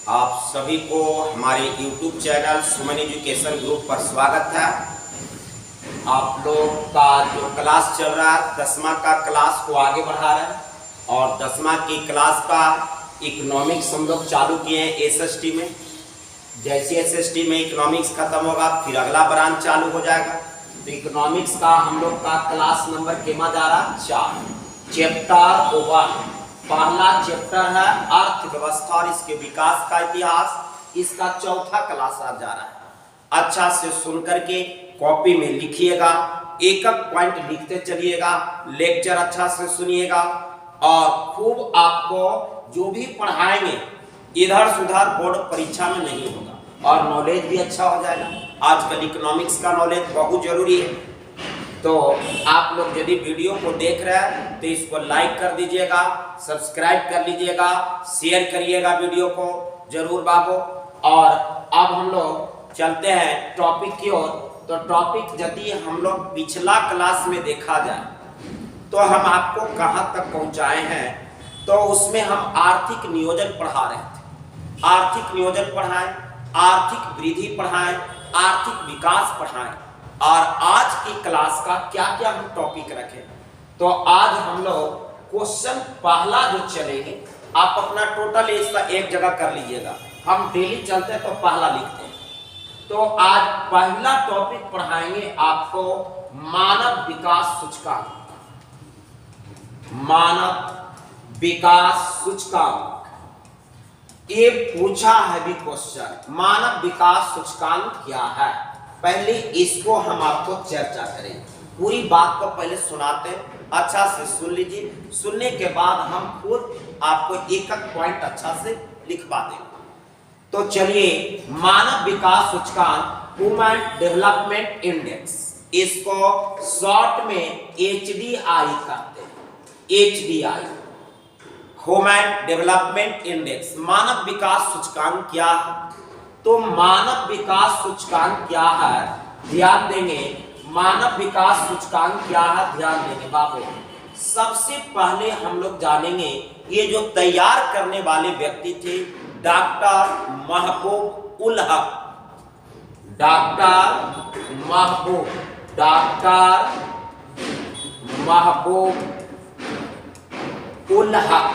आप सभी को हमारे YouTube चैनल सुमन एजुकेशन ग्रुप पर स्वागत है। आप लोग का जो क्लास चल रहा है 10वीं का क्लास को आगे बढ़ा रहे हैं और 10वीं की क्लास का इकोनॉमिक्स हम लोग चालू किए हैं एसएसटी में। जैसे एसएसटी में इकोनॉमिक्स खत्म होगा फिर अगला ब्रांच चालू हो जाएगा। तो इकोनॉमिक्स का हम लोग का क्लास नंबर केमा जा रहा 4 चैप्टर 1। पहला चैप्टर है अर्थव्यवस्था और इसके विकास का इतिहास। इसका चौथा क्लास आज जा रहा है। अच्छा से सुन करके कॉपी में लिखिएगा, एक एक पॉइंट लिखते चलिएगा, लेक्चर अच्छा से सुनिएगा और खूब आपको जो भी पढ़ाएंगे इधर सुधर बोर्ड परीक्षा में नहीं होगा और नॉलेज भी अच्छा हो जाएगा। आजकल इकोनॉमिक्स का नॉलेज बहुत जरूरी है। तो आप लोग यदि वीडियो को देख रहे हैं तो इसको लाइक कर दीजिएगा, सब्सक्राइब कर लीजिएगा, शेयर करिएगा वीडियो को जरूर बाबू। और अब हम लोग चलते हैं टॉपिक की ओर। तो टॉपिक यदि हम लोग पिछला क्लास में देखा जाए तो हम आपको कहां तक पहुंचाए हैं, तो उसमें हम आर्थिक नियोजन पढ़ा रहे थे। आर्थिक नियोजन पढ़ाएं, आर्थिक वृद्धि पढ़ाएं, आर्थिक विकास पढ़ाएं। और आज की क्लास का क्या क्या हम टॉपिक रखें, तो आज हम लोग क्वेश्चन पहला जो चलेंगे, आप अपना टोटल इसका एक जगह कर लीजिएगा। हम डेली चलते हैं तो पहला लिखते हैं। तो आज पहला टॉपिक पढ़ाएंगे आपको मानव विकास सूचकांक। मानव विकास सूचकांक ये पूछा है भी क्वेश्चन। मानव विकास सूचकांक क्या है, पहले इसको हम आपको चर्चा करें। पूरी बात को पहले सुनाते हैं, अच्छा से सुन लीजिए। सुनने के बाद हम खुद आपको एक एक पॉइंट अच्छा से लिखवा देंगे। तो चलिए, मानव विकास सूचकांक ह्यूमन डेवलपमेंट इंडेक्स, इसको शॉर्ट में HDI कहते हैं। HDI human development index. मानव विकास सूचकांक क्या है, तो मानव विकास सूचकांक क्या है ध्यान देंगे। मानव विकास सूचकांक क्या है ध्यान देंगे बाबू। सबसे पहले हम लोग जानेंगे, ये जो तैयार करने वाले व्यक्ति थे डॉक्टर महबूब उल हक। डॉक्टर महबूब उल हक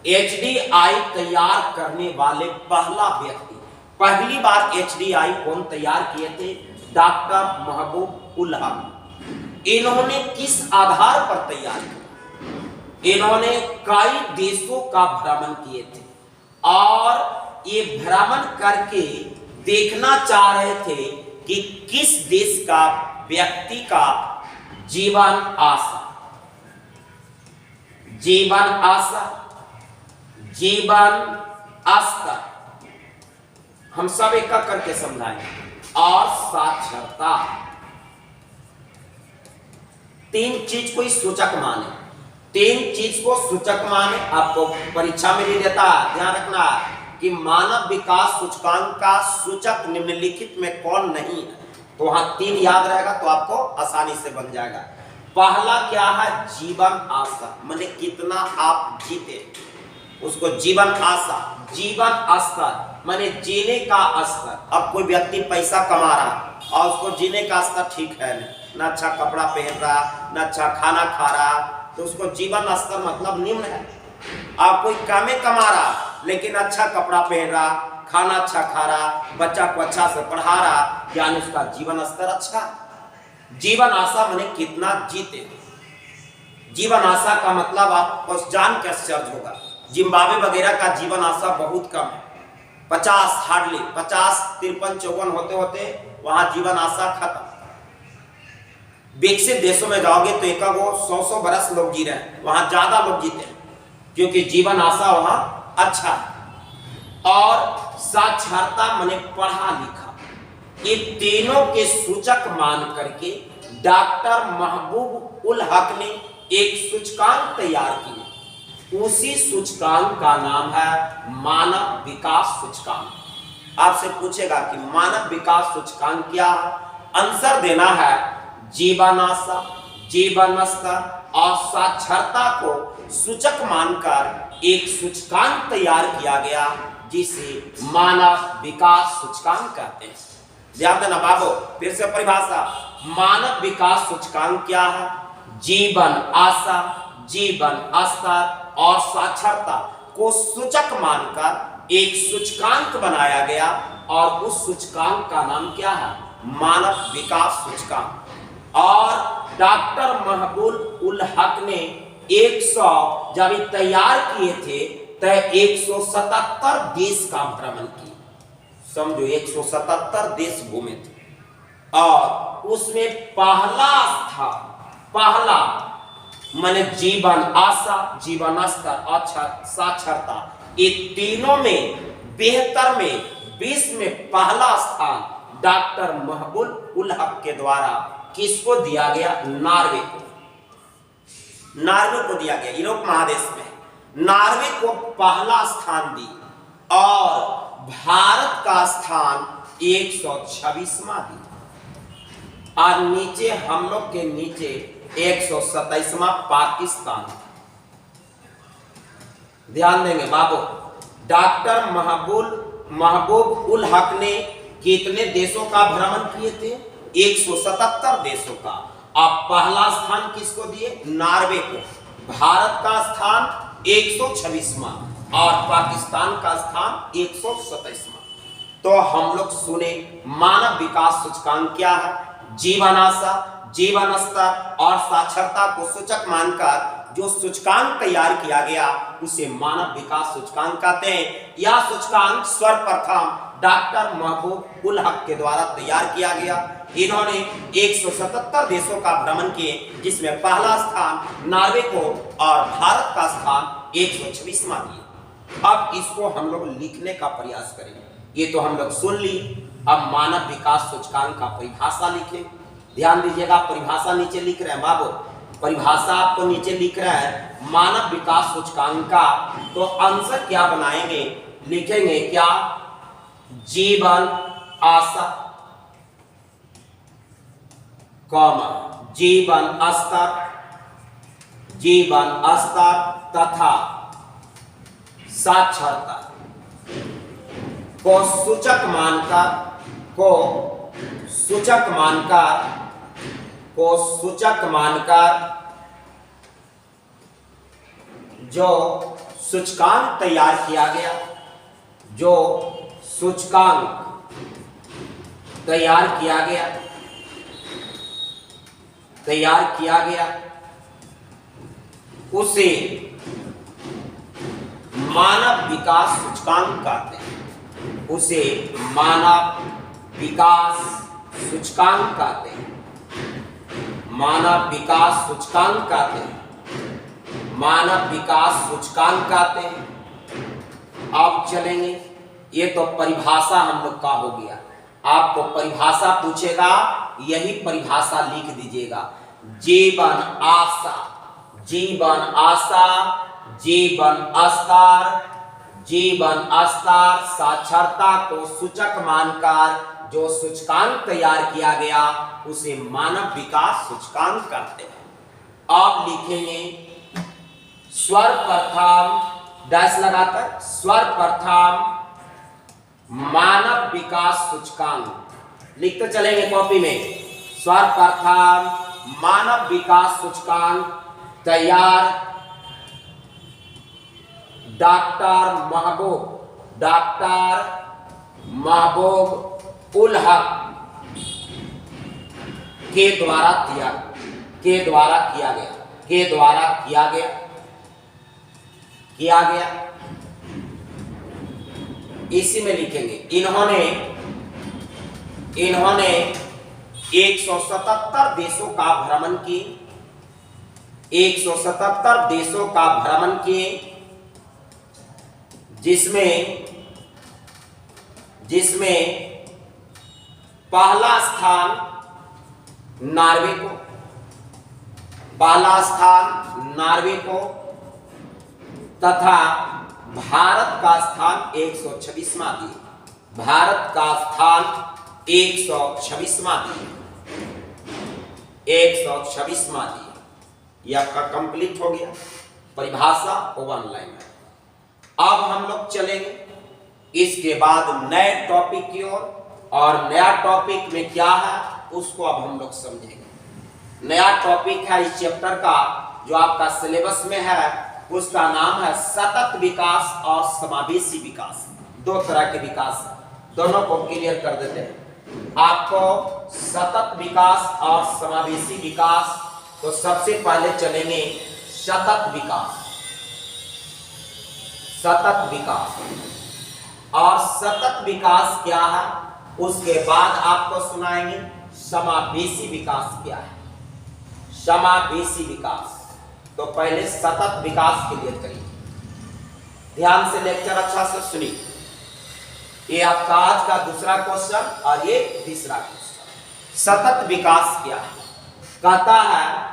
HDI तैयार करने वाले पहला व्यक्ति। पहली बार HDI कौन तैयार किए थे, डॉक्टर महबूब उल हक। इन्होंने किस आधार पर तैयार किया, इन्होंने कई देशों का भ्रमण किए थे और ये भ्रमण करके देखना चाह रहे थे कि किस देश का व्यक्ति का जीवन स्तर हम सब एक करके समझाएंगे। और साक्षरता, तीन चीज को सूचक माने, तीन चीज को सूचक माने। आपको परीक्षा में नहीं देता, ध्यान रखना कि मानव विकास सूचकांक का सूचक निम्नलिखित में कौन नहीं है, तो वहां 3 याद रहेगा तो आपको आसानी से बन जाएगा। पहला क्या है, जीवन आशा, माने कितना आप जीते, उसको जीवन आशा। जीवन स्तर माने जीने का स्तर। अब कोई व्यक्ति पैसा कमा रहा और उसको जीने का स्तर ठीक है नहीं, ना अच्छा कपड़ा पहन रहा, ना अच्छा खाना खा रहा, तो उसको जीवन स्तर मतलब निम्न है। अब कोई कमे कमा रहा लेकिन अच्छा कपड़ा पहन रहा, खाना अच्छा खा रहा, बच्चा को अच्छा से पढ़ा रहा, यानी उसका जीवन स्तर अच्छा। जीवन आशा माने कितना जीते। जीवन आशा का मतलब आपको जान के आश्चर्य होगा, जिम्बाब्वे वगैरह का जीवन आशा बहुत कम है। 50 हार्डली 50, 53, 54 होते होते वहां जीवन आशा खत्म। विकसित देशों में जाओगे तो एक 100 बरस लोग जी रहे हैं, वहां ज्यादा लोग जीते हैं क्योंकि जीवन आशा वहां अच्छा है। और साक्षरता माने पढ़ा लिखा। ये तीनों के सूचक मान करके डॉक्टर महबूब उल हक ने एक सूचकांक तैयार किया। उसी सूचकांक का नाम है मानव विकास सूचकांक। आपसे पूछेगा कि मानव विकास सूचकांक क्या है, आंसर देना है जीवन आशा, जीवन स्तर और साक्षरता को सूचक मानकर एक सूचकांक तैयार किया गया जिसे मानव विकास सूचकांक कहते हैं। ध्यान देना बाबू, फिर से परिभाषा। मानव विकास सूचकांक क्या है? जीवन आशा, जीवन स्तर और साक्षरता को सूचक मानकर एक सूचकांक बनाया गया और उस सूचकांक का नाम क्या है? मानव विकास सूचकांक। और डॉक्टर महबूब उल हक ने 100 जब ये तैयार किए थे तो 177 देश का भ्रमण किया। समझो 177 देश घूमे थे और उसमें पहला स्थान, पहला माने जीवन आशा, जीवन स्तर और साक्षरता, ये तीनों में बेहतर में विश्व में पहला स्थान डॉक्टर महबूब उल हक के द्वारा किसको दिया गया? नॉर्वे को। नॉर्वे को दिया गया, यूरोप महादेश में नॉर्वे को पहला स्थान दी और भारत का स्थान 126वां दी और नीचे हम लोग के नीचे 127वां पाकिस्तान। ध्यान देंगे बाबू, डॉक्टर महबूब उल हक ने कितने देशों का भ्रमण किए थे? 177 देशों का। अब पहला स्थान किसको दिए? नॉर्वे को। भारत का स्थान 126वां और पाकिस्तान का स्थान 127वां। तो हम लोग सुने मानव विकास सूचकांक क्या है? जीवन आशा, जीवन स्तर और साक्षरता को सूचक मानकर जो सूचकांक तैयार किया गया उसे मानव विकास सूचकांक कहते हैं। यह सूचकांक सर्वप्रथम डॉक्टर महबूब उल हक के द्वारा तैयार किया गया। इन्होंने 177 देशों का भ्रमण किए जिसमें पहला स्थान नॉर्वे को और भारत का स्थान 126वां दिया। अब इसको हम लोग लिखने का प्रयास करेंगे। ये तो हम लोग सुन ली, अब मानव विकास सूचकांक का परिभाषा लिखें। ध्यान दीजिएगा, परिभाषा नीचे लिख रहे हैं बाबू, परिभाषा आपको नीचे लिख रहा है मानव विकास सूचकांक का। तो आंसर क्या बनाएंगे? लिखेंगे क्या? जीवन आशा, कॉमा जीवन स्तर तथा साक्षरता को सूचक मानकर जो सूचकांक तैयार किया गया, जो सूचकांक तैयार किया गया उसे मानव विकास सूचकांक कहते हैं। उसे मानव विकास सूचकांक कहते हैं। मानव विकास सूचकांक कहते हैं। मानव विकास सूचकांक कहते हैं। अब चलेंगे, ये तो परिभाषा हम लोग का हो गया। आपको परिभाषा पूछेगा, यही परिभाषा लिख दीजिएगा। जीवन आशा, जीवन आशा, जीवन स्तर, साक्षरता को सूचक मानकर जो सूचकांक तैयार किया गया उसे मानव विकास सूचकांक कहते हैं। अब लिखेंगे सर्वप्रथम, डैश लगाकर, सर्वप्रथम मानव विकास सूचकांक लिखते चलेंगे कॉपी में। सर्वप्रथम मानव विकास सूचकांक तैयार डॉक्टर महबूब उल हक के द्वारा किया गया। इसी में लिखेंगे इन्होंने 177 देशों का भ्रमण किए, 177 देशों का भ्रमण किए जिसमें पहला स्थान नॉर्वे को तथा भारत का स्थान 126वां दिए। भारत का स्थान 126वां दिए। यह कंप्लीट हो गया। परिभाषा 1 लाइन है। अब हम लोग चलेंगे इसके बाद नए टॉपिक की ओर, और नया टॉपिक में क्या है उसको अब हम लोग समझेंगे। नया टॉपिक है इस चैप्टर का जो आपका सिलेबस में है, उसका नाम है सतत विकास और समावेशी विकास। दो तरह के विकास है, दोनों को क्लियर कर देते हैं आपको। सतत विकास और समावेशी विकास, तो सबसे पहले चलेंगे सतत विकास। सतत विकास और सतत विकास क्या है, उसके बाद आपको सुनाएंगे समावेशी विकास क्या है। समावेशी विकास, तो पहले सतत विकास के लिए करिए, ध्यान से लेक्चर अच्छा से सुनिए। ये आपका आज का दूसरा क्वेश्चन और ये तीसरा क्वेश्चन। सतत विकास क्या है? कहता है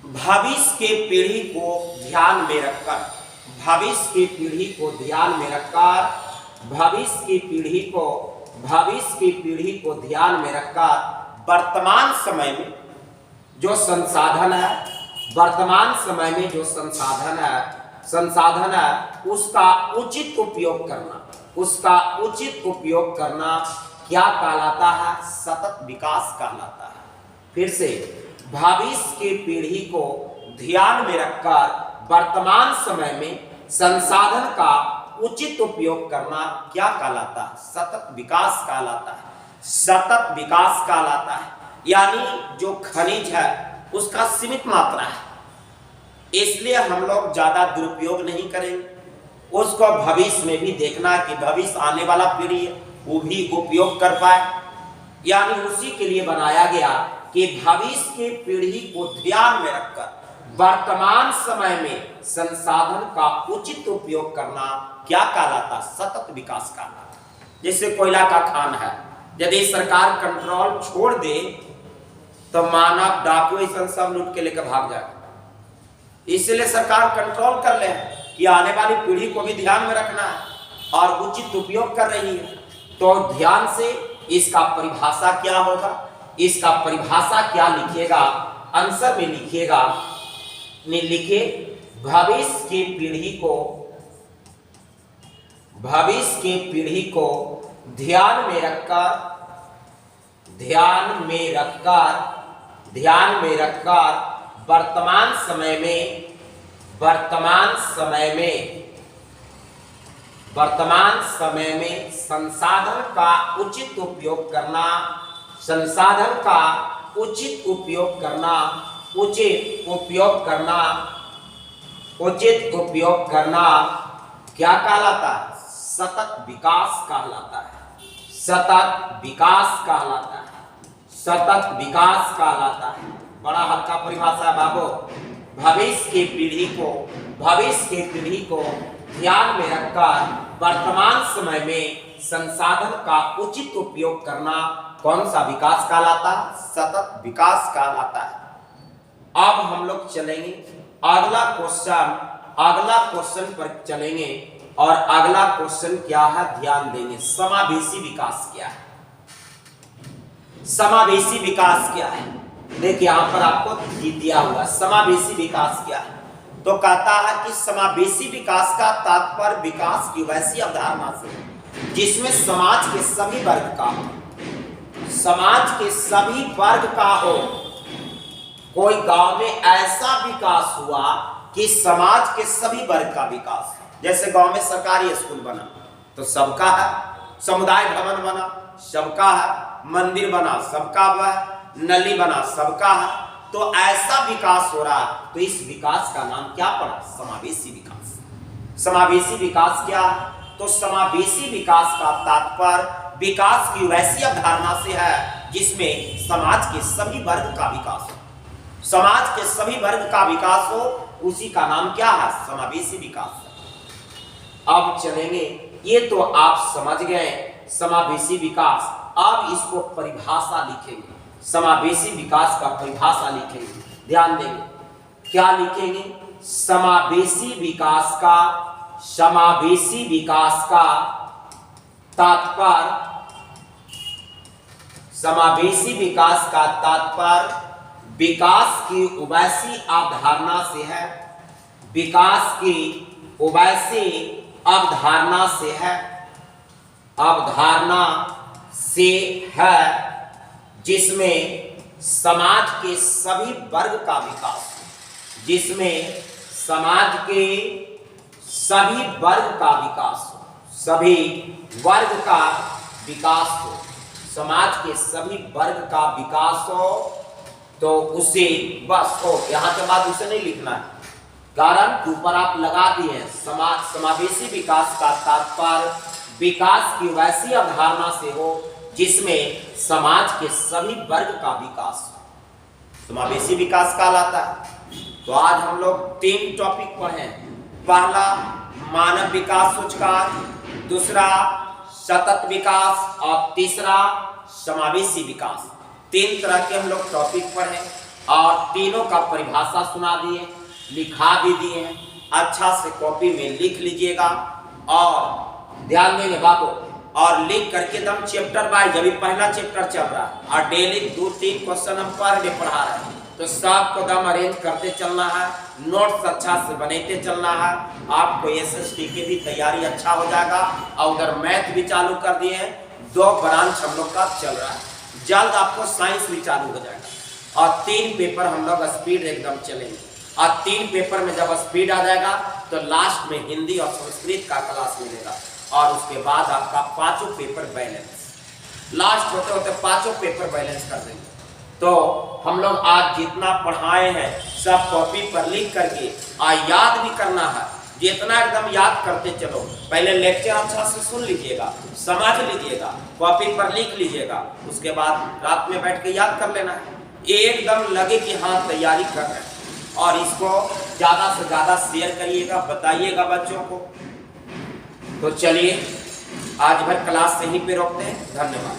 भविष्य के पीढ़ी को ध्यान में रखकर, भविष्य की पीढ़ी को ध्यान में रखकर, भविष्य की पीढ़ी को ध्यान में रखकर वर्तमान समय में जो संसाधन है, वर्तमान समय में जो संसाधन है उसका उचित उपयोग करना, उसका उचित उपयोग करना क्या कहलाता है? सतत विकास कहलाता है। फिर से, भविष्य की पीढ़ी को ध्यान में रखकर वर्तमान समय में संसाधन का उचित उपयोग करना क्या कहलाता है? सतत विकास कहलाता है। सतत विकास कहलाता है, यानी जो खनिज है उसका सीमित मात्रा है, इसलिए हम लोग ज्यादा दुरुपयोग नहीं करेंगे। उसको भविष्य में भी देखना कि भविष्य आने वाला पीढ़ी वो भी उपयोग कर पाए, यानी उसी के लिए बनाया गया कि भविष्य की पीढ़ी को ध्यान में रखकर वर्तमान समय में संसाधन का उचित उपयोग करना क्या कहलाता? सतत विकास कहलाता। जैसे कोयला का खान है, यदि सरकार कंट्रोल छोड़ दे तो मानव डाकू ऐसा सब लूट के लेकर भाग जाएगा, इसलिए सरकार कंट्रोल कर ले कि आने वाली पीढ़ी को भी ध्यान में रखना है और उचित उपयोग कर रही है। तो ध्यान से इसका परिभाषा क्या होगा, इसका परिभाषा क्या लिखिएगा, आंसर में लिखिएगा, लिखे भविष्य की पीढ़ी को ध्यान में रखकर वर्तमान समय में संसाधन का उचित उपयोग करना, संसाधन का उचित उपयोग करना क्या कहलाता है? सतत विकास कहलाता है। सतत विकास कहलाता है। सतत विकास कहलाता है। बड़ा हल्का परिभाषा है बाबू। भविष्य की पीढ़ी को ध्यान में रखकर वर्तमान समय में संसाधन का उचित उपयोग करना कौन सा विकास कहलाता है? सतत विकास कहलाता है। अब हम लोग चलेंगे अगला क्वेश्चन पर चलेंगे, और अगला क्वेश्चन क्या है ध्यान देंगे। समावेशी विकास क्या है? समावेशी विकास क्या है? देखिए यहां पर आपको दिया हुआ समावेशी विकास क्या है। तो कहता है कि समावेशी विकास का तात्पर्य विकास की वैसी अवधारणा से जिसमें समाज के सभी वर्ग का हो। कोई गांव में ऐसा विकास हुआ कि समाज के सभी वर्ग का विकास, जैसे गांव में सरकारी स्कूल बना तो सबका है, समुदाय भवन बना सबका है, मंदिर बना सबका है, नली बना सबका है। तो ऐसा विकास हो रहा है, तो इस विकास का नाम क्या पड़ा? समावेशी विकास। समावेशी विकास क्या है? तो समावेशी विकास का तात्पर्य विकास की वैसी अवधारणा से है जिसमें समाज के सभी वर्ग का विकास हो। समाज के सभी वर्ग का विकास हो, उसी का नाम क्या है? समावेशी विकास। अब चलेंगे, ये तो आप समझ गए समावेशी विकास। अब इसको परिभाषा लिखेंगे, समावेशी विकास का परिभाषा लिखेंगे, ध्यान देंगे। क्या लिखेंगे? समावेशी विकास का तात्पर्य, समावेशी विकास का तात्पर्य विकास की वैसी अवधारणा से है, विकास की वैसी अवधारणा से है, अवधारणा से है जिसमें समाज के सभी वर्ग का विकास, जिसमें समाज के सभी वर्ग का विकास हो, सभी वर्ग का विकास हो, समाज के सभी वर्ग का विकास हो, तो उसे बस हो, यहाँ के बाद उसे नहीं लिखना है, कारण ऊपर आप लगा दिए समाज समावेशी विकास का तात्पर्य विकास की वैसी अवधारणा से हो जिसमें समाज के सभी वर्ग का विकास हो, समावेशी विकास कहलाता है। तो आज हम लोग 3 टॉपिक पढ़े, पहला मानव विकास सूचकांक, दूसरा सतत विकास और तीसरा समावेशी विकास। 3 तरह के हम लोग टॉपिक पढ़े और तीनों का परिभाषा सुना दिए, लिखा भी दिए हैं। अच्छा से कॉपी में लिख लीजिएगा और ध्यान देंगे बाबू, और लिख करके एकदम चैप्टर वाइज, अभी पहला चैप्टर चल रहा है और डेली 2-3 क्वेश्चन हम पर डे पढ़ा रहे हैं, तो सबको दम अरेंज करते चलना है, नोट्स अच्छा से बनाते चलना है। आपको एसएसटी की भी तैयारी अच्छा हो जाएगा और उधर मैथ भी चालू कर दिए हैं, 2 ब्रांच हम लोग का चल रहा है, जल्द आपको साइंस भी चालू हो जाएगा और 3 पेपर हम लोग स्पीड एकदम चलेंगे और 3 पेपर में जब स्पीड आ जाएगा तो लास्ट में हिंदी और संस्कृत का क्लास मिलेगा और उसके बाद आपका 5 पेपर बैलेंस, लास्ट होते होते 5 पेपर बैलेंस कर देंगे। तो हम लोग आज जितना पढ़ाए हैं सब कॉपी पर लिख करके याद भी करना है, जितना एकदम याद करते चलो। पहले लेक्चर अच्छा से सुन लीजिएगा, समझ लीजिएगा, कॉपी पर लिख लीजिएगा, उसके बाद रात में बैठ के याद कर लेना है, एकदम लगे कि हाँ तैयारी कर रहे हैं। और इसको ज़्यादा से ज़्यादा शेयर करिएगा, बताइएगा बच्चों को। तो चलिए आज भर क्लास यहीं पे रोकते हैं, धन्यवाद।